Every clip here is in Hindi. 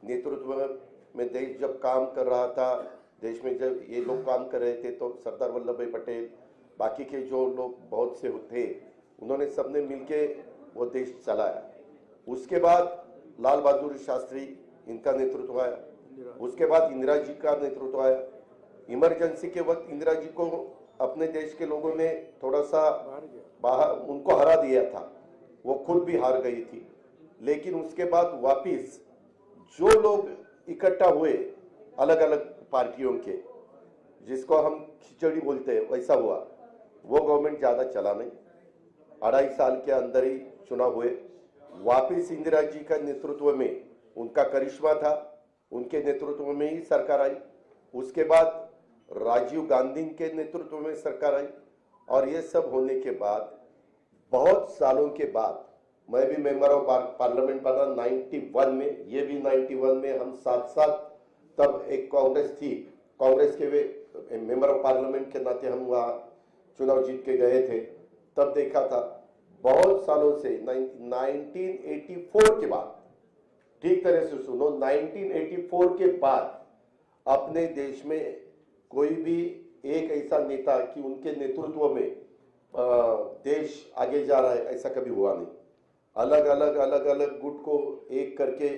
नेतृत्व में देश जब काम कर रहा था, देश में जब ये लोग काम कर रहे थे तो सरदार वल्लभ भाई पटेल, बाकी के जो लोग बहुत से थे, उन्होंने सबने मिलके वो देश चलाया। उसके बाद लाल बहादुर शास्त्री, इनका नेतृत्व आया। उसके बाद इंदिरा जी का नेतृत्व आया। इमरजेंसी के वक्त इंदिरा जी को अपने देश के लोगों ने थोड़ा सा बाहर उनको हरा दिया था, वो खुद भी हार गई थी। लेकिन उसके बाद वापिस जो लोग इकट्ठा हुए अलग अलग पार्टियों के, जिसको हम खिचड़ी बोलते हैं, वैसा हुआ। वो गवर्नमेंट ज्यादा चला नहीं, 2.5 साल के अंदर ही चुनाव हुए। वापिस इंदिरा जी का नेतृत्व में उनका करिश्मा था, उनके नेतृत्व में ही सरकार आई। उसके बाद राजीव गांधी के नेतृत्व में सरकार आई। और ये सब होने के बाद बहुत सालों के बाद मैं भी मेंबर ऑफ पार्लियामेंट बना 91 में, ये भी 91 में, हम साथ साथ, तब एक कांग्रेस थी, कांग्रेस के वे मेंबर ऑफ पार्लियामेंट के नाते हम वहाँ चुनाव जीत के गए थे। तब देखा था बहुत सालों से 1984 के बाद, ठीक तरह से सुनो, 1984 के बाद अपने देश में कोई भी एक ऐसा नेता कि उनके नेतृत्व में देश आगे जा रहा है, ऐसा कभी हुआ नहीं। अलग अलग गुट को एक करके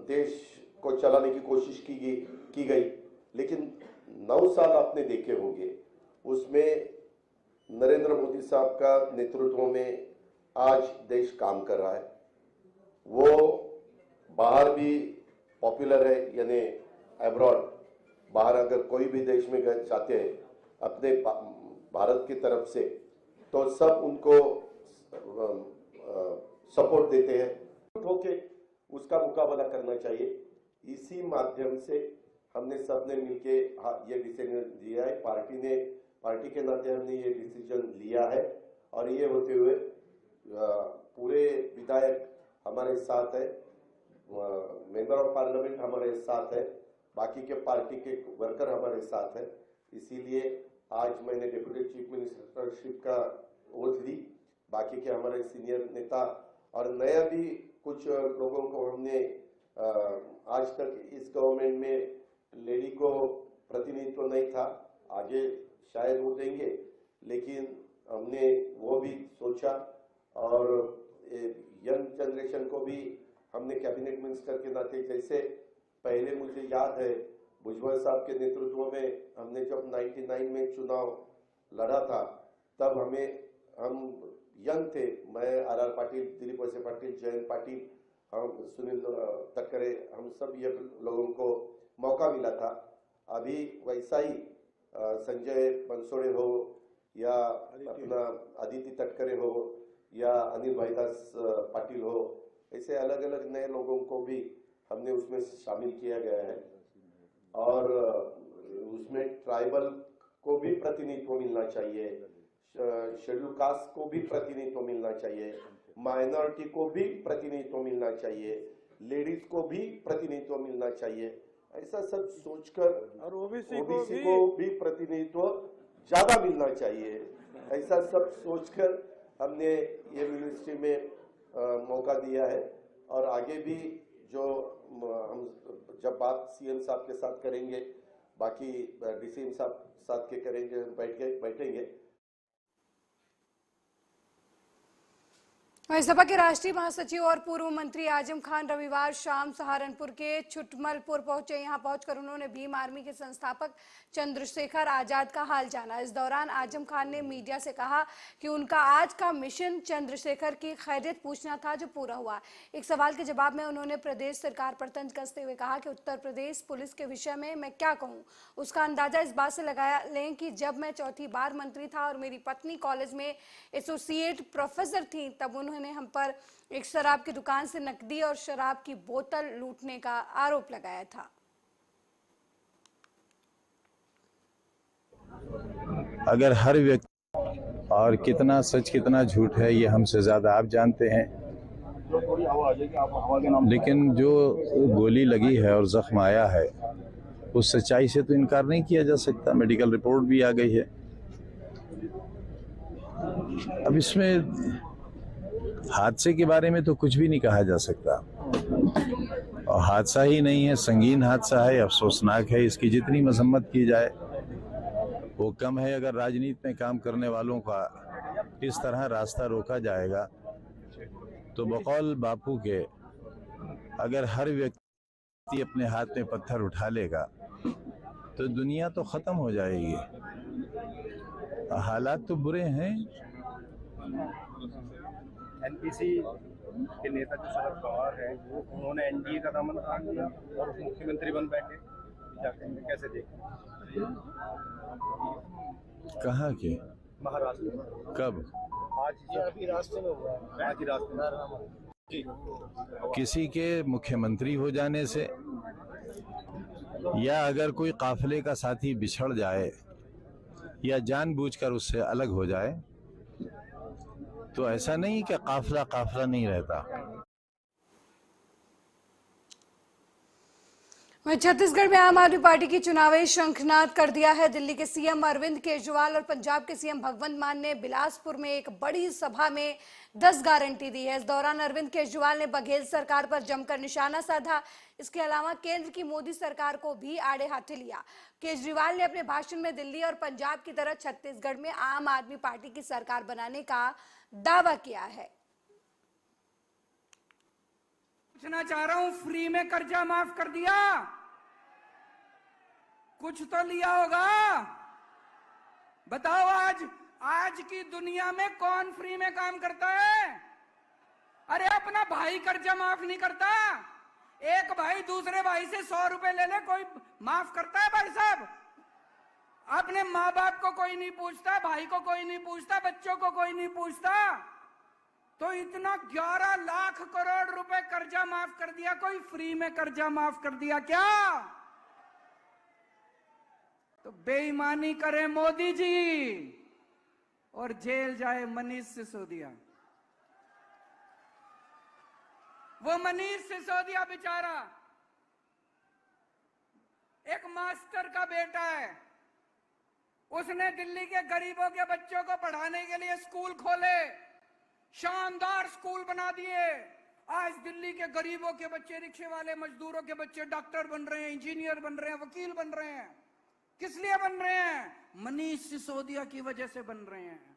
देश को चलाने की कोशिश की गई। लेकिन 9 साल आपने देखे होंगे, उसमें नरेंद्र मोदी साहब का नेतृत्व में आज देश काम कर रहा है। वो बाहर भी पॉपुलर है, यानी अब्रॉड, बाहर अगर कोई भी देश में जाते हैं अपने भारत की तरफ से, तो सब उनको सपोर्ट देते हैं। ओके, उसका मुकाबला करना चाहिए। इसी माध्यम से हमने सबने मिलके ये डिसीजन लिया है, पार्टी के नाते हमने ये डिसीजन लिया है। और ये होते हुए पूरे विधायक हमारे साथ है, मेंबर ऑफ पार्लियामेंट हमारे साथ है, बाकी के पार्टी के वर्कर हमारे साथ है। इसीलिए आज मैंने डिप्टी चीफ मिनिस्टरशिप का ओथ ली। बाकी के हमारे सीनियर नेता और नया भी कुछ लोगों को हमने आज तक इस गवर्नमेंट में लेडी को प्रतिनिधित्व नहीं था, आगे शायद वो देंगे, लेकिन हमने वो भी सोचा। और यंग जनरेशन को भी हमने कैबिनेट मिनिस्टर के नाते, जैसे पहले मुझे याद है भुजबल साहब के नेतृत्व में हमने जब 99 में चुनाव लड़ा था, तब हम यंग थे, मैं आर पाटिल, दिलीप वैसे पाटिल, जयंत पाटिल, हम सुनील तटकरे, हम सब ये लोगों को मौका मिला था। अभी वैसा ही संजय बंसोड़े हो या अपना आदित्य तटकरे हो या अनिल भाईदास पाटिल हो, ऐसे अलग अलग नए लोगों को भी हमने उसमें शामिल किया गया है। और उसमें ट्राइबल को भी प्रतिनिधित्व मिलना चाहिए, शेड्यूल कास्ट को भी प्रतिनिधित्व मिलना चाहिए, माइनॉरिटी को भी प्रतिनिधित्व मिलना चाहिए, लेडीज को भी प्रतिनिधित्व मिलना चाहिए। ऐसा सब सोचकर, और ओबीसी को भी प्रतिनिधित्व ज्यादा मिलना चाहिए, ऐसा सब सोचकर हमने ये मिनिस्ट्री में मौका दिया है। और आगे भी जो हम जब बात सीएम साहब के साथ करेंगे, बाकी डीसीएम साहब साथ के करेंगे, बैठेंगे। सपा के राष्ट्रीय महासचिव और पूर्व मंत्री आजम खान रविवार शाम सहारनपुर के छुटमलपुर पहुंचे। यहां पहुंचकर उन्होंने भीम आर्मी के संस्थापक चंद्रशेखर आजाद का हाल जाना। इस दौरान आजम खान ने मीडिया से कहा कि उनका आज का मिशन चंद्रशेखर की खैरियत पूछना था, जो पूरा हुआ। एक सवाल के जवाब में उन्होंने प्रदेश सरकार पर तंज कसते हुए कहा कि उत्तर प्रदेश पुलिस के विषय में मैं क्या कहूँ। उसका अंदाजा इस बात से लगाया लें कि जब मैं चौथी बार मंत्री था और मेरी पत्नी कॉलेज में एसोसिएट प्रोफेसर थी, तब उन्होंने हम पर एक शराब की दुकान से नकदी और शराब की बोतल लूटने का आरोप लगाया था। अगर हर व्यक्ति, और कितना सच कितना झूठ है ये हमसे ज्यादा आप जानते हैं, लेकिन जो गोली लगी है और जख्म आया है उस सच्चाई से तो इनकार नहीं किया जा सकता। मेडिकल रिपोर्ट भी आ गई है। अब इसमें हादसे के बारे में तो कुछ भी नहीं कहा जा सकता, और हादसा ही नहीं है, संगीन हादसा है, अफसोसनाक है। इसकी जितनी मसम्मत की जाए वो कम है। अगर राजनीति में काम करने वालों का इस तरह रास्ता रोका जाएगा तो बकौल बापू के अगर हर व्यक्ति अपने हाथ में पत्थर उठा लेगा तो दुनिया तो खत्म हो जाएगी। हालात तो बुरे हैं। एनपीसी के नेता जो शरद पवार हैं वो उन्होंने एनडीए का दामन थाम लिया और मुख्यमंत्री बन बैठे। क्या कहेंगे, कैसे देखें? कहाँ के? महाराष्ट्र में। कब? आज अभी रास्ते में हुआ है। आज ही रास्ते में। किसी के मुख्यमंत्री हो जाने से या अगर कोई काफिले का साथी बिछड़ जाए या जानबूझकर उससे अलग हो जाए तो ऐसा नहीं कि काफिला काफिला नहीं रहता। वहीं छत्तीसगढ़ में आम आदमी पार्टी की चुनावी शंखनाद कर दिया है। दिल्ली के सीएम अरविंद केजरीवाल और पंजाब के सीएम भगवंत मान ने बिलासपुर में एक बड़ी सभा में 10 गारंटी दी है। इस दौरान अरविंद केजरीवाल ने बघेल सरकार पर जमकर निशाना साधा। इसके अलावा केंद्र की मोदी सरकार को भी आड़े हाथे लिया। केजरीवाल ने अपने भाषण में दिल्ली और पंजाब की तरह छत्तीसगढ़ में आम आदमी पार्टी की सरकार बनाने का दावा किया है। पूछना चाह रहा हूं, फ्री में कर्जा माफ कर दिया? कुछ तो लिया होगा, बताओ। आज की दुनिया में कौन फ्री में काम करता है? अरे अपना भाई कर्जा माफ नहीं करता। एक भाई दूसरे भाई से 100 रुपए ले ले, कोई माफ करता है भाई साहब? अपने माँ बाप को कोई नहीं पूछता, भाई को कोई नहीं पूछता, बच्चों को कोई नहीं पूछता। तो इतना 11 लाख करोड़ रुपए कर्जा माफ कर दिया, कोई फ्री में कर्जा माफ कर दिया क्या? तो बेईमानी करे मोदी जी और जेल जाए मनीष सिसोदिया। वो मनीष सिसोदिया बेचारा एक मास्टर का बेटा है। उसने दिल्ली के गरीबों के बच्चों को पढ़ाने के लिए स्कूल खोले, शानदार स्कूल बना दिए। आज दिल्ली के गरीबों के बच्चे, रिक्शे वाले मजदूरों के बच्चे डॉक्टर बन रहे हैं, इंजीनियर बन रहे हैं, वकील बन रहे हैं। किस लिए बन रहे हैं? मनीष सिसोदिया की वजह से बन रहे हैं।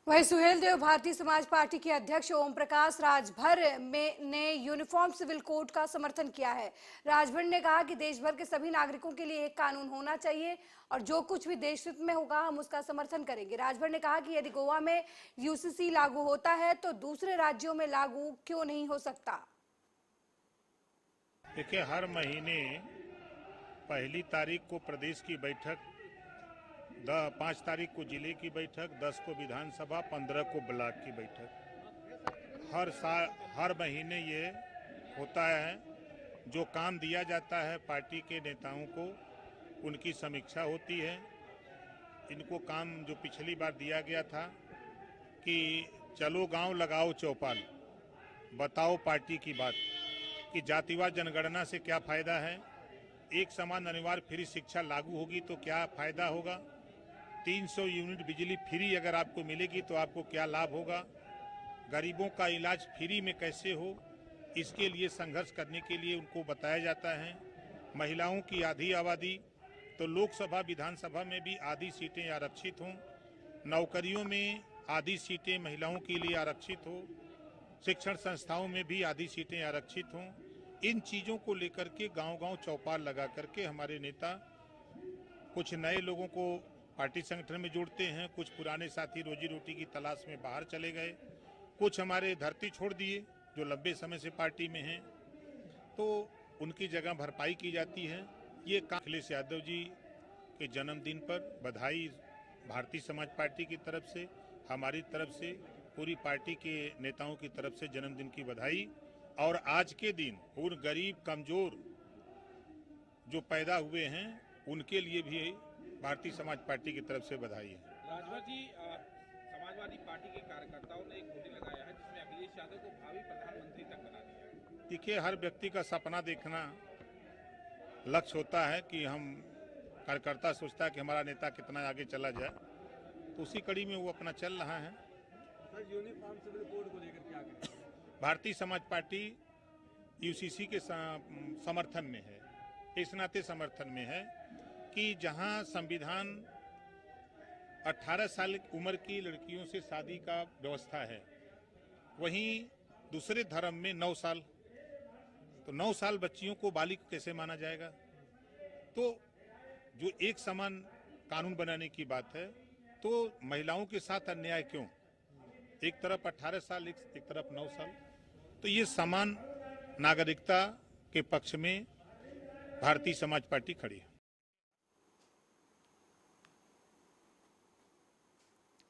वहीं सुहेल देव भारतीय समाज पार्टी के अध्यक्ष ओम प्रकाश राजभर ने यूनिफॉर्म सिविल कोड का समर्थन किया है। राजभर ने कहा कि देश भर के सभी नागरिकों के लिए एक कानून होना चाहिए और जो कुछ भी देश हित में होगा हम उसका समर्थन करेंगे। राजभर ने कहा कि यदि गोवा में यूसीसी लागू होता है तो दूसरे राज्यों में लागू क्यों नहीं हो सकता। देखिए, हर महीने 1 तारीख को प्रदेश की बैठक, 5 तारीख को जिले की बैठक, 10 को विधानसभा, 15 को ब्लॉक की बैठक। हर महीने ये होता है। जो काम दिया जाता है पार्टी के नेताओं को, उनकी समीक्षा होती है। इनको काम जो पिछली बार दिया गया था कि चलो गांव लगाओ चौपाल, बताओ पार्टी की बात कि जातिवाद जनगणना से क्या फायदा है, एक समान अनिवार्य फ्री शिक्षा लागू होगी तो क्या फायदा होगा, 300 यूनिट बिजली फ्री अगर आपको मिलेगी तो आपको क्या लाभ होगा, गरीबों का इलाज फ्री में कैसे हो, इसके लिए संघर्ष करने के लिए उनको बताया जाता है। महिलाओं की आधी आबादी, तो लोकसभा विधानसभा में भी आधी सीटें आरक्षित हों, नौकरियों में आधी सीटें महिलाओं के लिए आरक्षित हो, शिक्षण संस्थाओं में भी आधी सीटें आरक्षित हों। इन चीज़ों को लेकर के गांव-गांव चौपाल लगा करके हमारे नेता कुछ नए लोगों को पार्टी संगठन में जोड़ते हैं, कुछ पुराने साथी रोजी रोटी की तलाश में बाहर चले गए, कुछ हमारे धरती छोड़ दिए जो लंबे समय से पार्टी में हैं, तो उनकी जगह भरपाई की जाती है। ये अखिलेश यादव जी के जन्मदिन पर बधाई भारतीय समाज पार्टी की तरफ से, हमारी तरफ से, पूरी पार्टी के नेताओं की तरफ से जन्मदिन की बधाई। और आज के दिन उन गरीब कमजोर जो पैदा हुए हैं उनके लिए भी भारतीय समाज पार्टी की तरफ से बधाई है। राजभर जी, समाजवादी पार्टी के कार्यकर्ताओं ने एक होर्डिंग लगाया है जिसमें अखिलेश यादव को भावी प्रधानमंत्री तक बना दिया है। देखिए, हर व्यक्ति का सपना देखना लक्ष्य होता है कि हम कार्यकर्ता सोचता है कि हमारा नेता कितना आगे चला जाए, तो उसी कड़ी में वो अपना चल रहा है। भारतीय समाज पार्टी यूसीसी के समर्थन में है, इस नाते समर्थन में है कि जहां संविधान 18 साल उम्र की लड़कियों से शादी का व्यवस्था है, वहीं दूसरे धर्म में 9 साल, तो 9 साल बच्चियों को बालिग कैसे माना जाएगा? तो जो एक समान कानून बनाने की बात है, तो महिलाओं के साथ अन्याय क्यों? एक तरफ 18 साल, एक तरफ 9 साल। तो ये समान नागरिकता के पक्ष में भारतीय समाज पार्टी खड़ी है।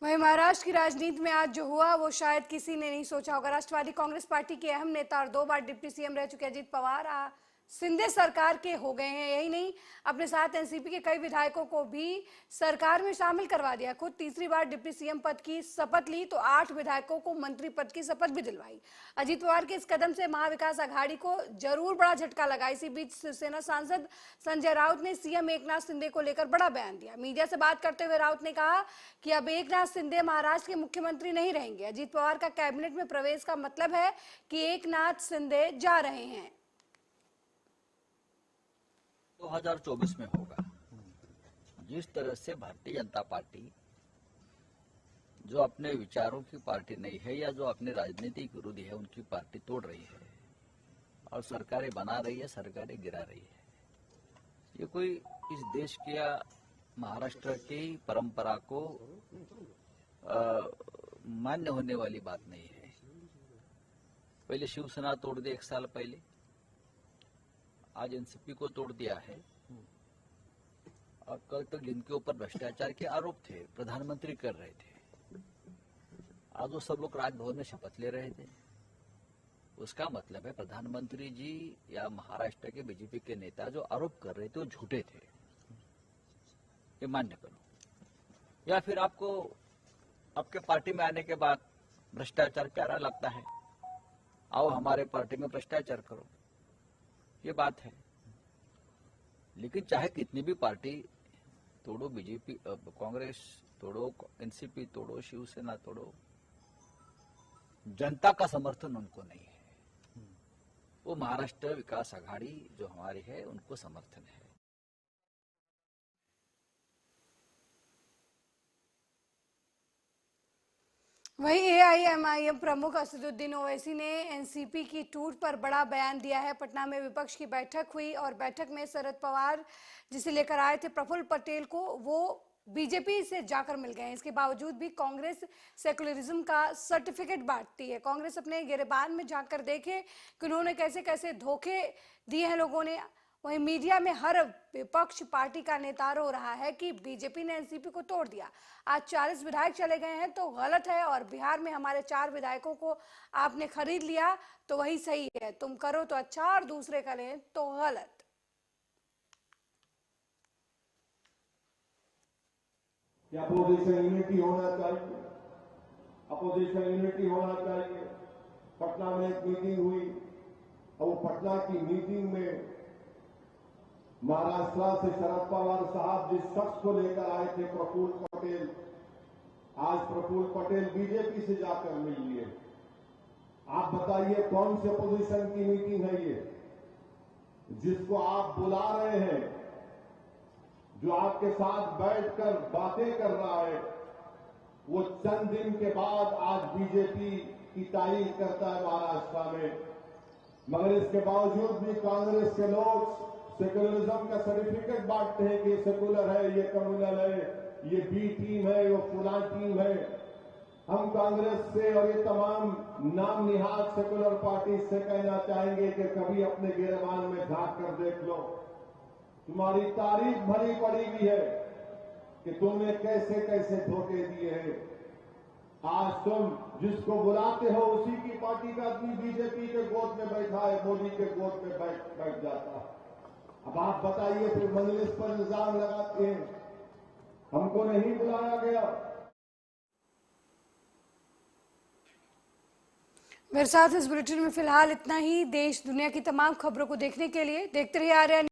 वहीं महाराष्ट्र की राजनीति में आज जो हुआ वो शायद किसी ने नहीं सोचा होगा। राष्ट्रवादी कांग्रेस पार्टी के अहम नेता और 2 बार डिप्टी सीएम रह चुके अजीत पवार शिंदे सरकार के हो गए हैं। यही नहीं, अपने साथ एनसीपी के कई विधायकों को भी सरकार में शामिल करवा दिया। खुद तीसरी बार डिप्टी सीएम पद की शपथ ली तो 8 विधायकों को मंत्री पद की शपथ भी दिलवाई। अजीत पवार के इस कदम से महाविकास आघाड़ी को जरूर बड़ा झटका लगा। इसी बीच शिवसेना सांसद संजय राउत ने सीएम एकनाथ शिंदे को लेकर बड़ा बयान दिया। मीडिया से बात करते हुए राउत ने कहा कि अब एकनाथ शिंदे महाराष्ट्र के मुख्यमंत्री नहीं रहेंगे। अजीत पवार का कैबिनेट में प्रवेश का मतलब है कि एकनाथ शिंदे जा रहे हैं। 2024 में होगा। जिस तरह से भारतीय जनता पार्टी जो अपने विचारों की पार्टी नहीं है या जो अपने राजनीतिक विरोधी है उनकी पार्टी तोड़ रही है और सरकारें बना रही है, सरकारें गिरा रही है, ये कोई इस देश की या महाराष्ट्र की परंपरा को मान्य होने वाली बात नहीं है। पहले शिवसेना तोड़ दी 1 साल पहले, आज एनसीपी को तोड़ दिया है। और कल तक जिनके ऊपर भ्रष्टाचार के आरोप थे प्रधानमंत्री कर रहे थे, आज वो सब लोग राजभवन में शपथ ले रहे थे। उसका मतलब है प्रधानमंत्री जी या महाराष्ट्र के बीजेपी के नेता जो आरोप कर रहे थे वो झूठे थे, ये मान्य करो। या फिर आपको आपके पार्टी में आने के बाद भ्रष्टाचार प्यारा लगता है, आओ हमारे पार्टी में भ्रष्टाचार करो, ये बात है। लेकिन चाहे कितनी भी पार्टी तोड़ो, बीजेपी कांग्रेस तोड़ो, एनसीपी तोड़ो, शिवसेना तोड़ो, जनता का समर्थन उनको नहीं है। वो महाराष्ट्र विकास आघाड़ी जो हमारी है उनको समर्थन है। वहीं एआईएमआईएम प्रमुख असदुद्दीन ओवैसी ने एनसीपी की टूट पर बड़ा बयान दिया है। पटना में विपक्ष की बैठक हुई और बैठक में शरद पवार जिसे लेकर आए थे प्रफुल्ल पटेल को, वो बीजेपी से जाकर मिल गए। इसके बावजूद भी कांग्रेस सेकुलरिज्म का सर्टिफिकेट बांटती है। कांग्रेस अपने गिरेबान में जाकर देखे कि उन्होंने कैसे कैसे धोखे दिए हैं लोगों ने। वहीं मीडिया में हर विपक्ष पार्टी का नेता रो रहा है कि बीजेपी ने एनसीपी को तोड़ दिया। आज 40 विधायक चले गए हैं तो गलत है, और बिहार में हमारे 4 विधायकों को आपने खरीद लिया तो वही सही है। तुम करो तो अच्छा और दूसरे करें तो गलत। अपोजिशन यूनिटी होना चाहिए, अपोजिशन यूनिटी होना चाहिए। पटना में एक मीटिंग हुई और वो पटना की मीटिंग में महाराष्ट्र से शरद पवार साहब जिस शख्स को लेकर आए थे प्रफुल्ल पटेल, आज प्रफुल्ल पटेल बीजेपी से जाकर मिल लिए। आप बताइए कौन से अपोजिशन की मीटिंग है ये, जिसको आप बुला रहे हैं, जो आपके साथ बैठकर बातें कर रहा है, वो चंद दिन के बाद आज बीजेपी की तारीफ करता है महाराष्ट्र में। मगर इसके बावजूद भी कांग्रेस के लोग सेकुलरिज्म का सर्टिफिकेट बांटते हैं कि ये सेकुलर है, ये कम्युनल है, ये बी टीम है, वो फुला टीम है। हम कांग्रेस से और ये तमाम नाम निहाद सेकुलर पार्टी से कहना चाहेंगे कि कभी अपने गिरबान में झांक कर देख लो। तुम्हारी तारीफ भरी पड़ी हुई है कि तुमने कैसे कैसे धोखे दिए हैं। आज तुम जिसको बुलाते हो उसी की पार्टी का आदमी बीजेपी के गोद में बैठा है, मोदी के गोद में बैठ जाता है। अब आप बताइए फिर मजलिस पर इल्जाम लगाते हैं हमको नहीं बुलाया गया। मेरे साथ इस बुलेटिन में फिलहाल इतना ही। देश दुनिया की तमाम खबरों को देखने के लिए देखते रहिए आर्या।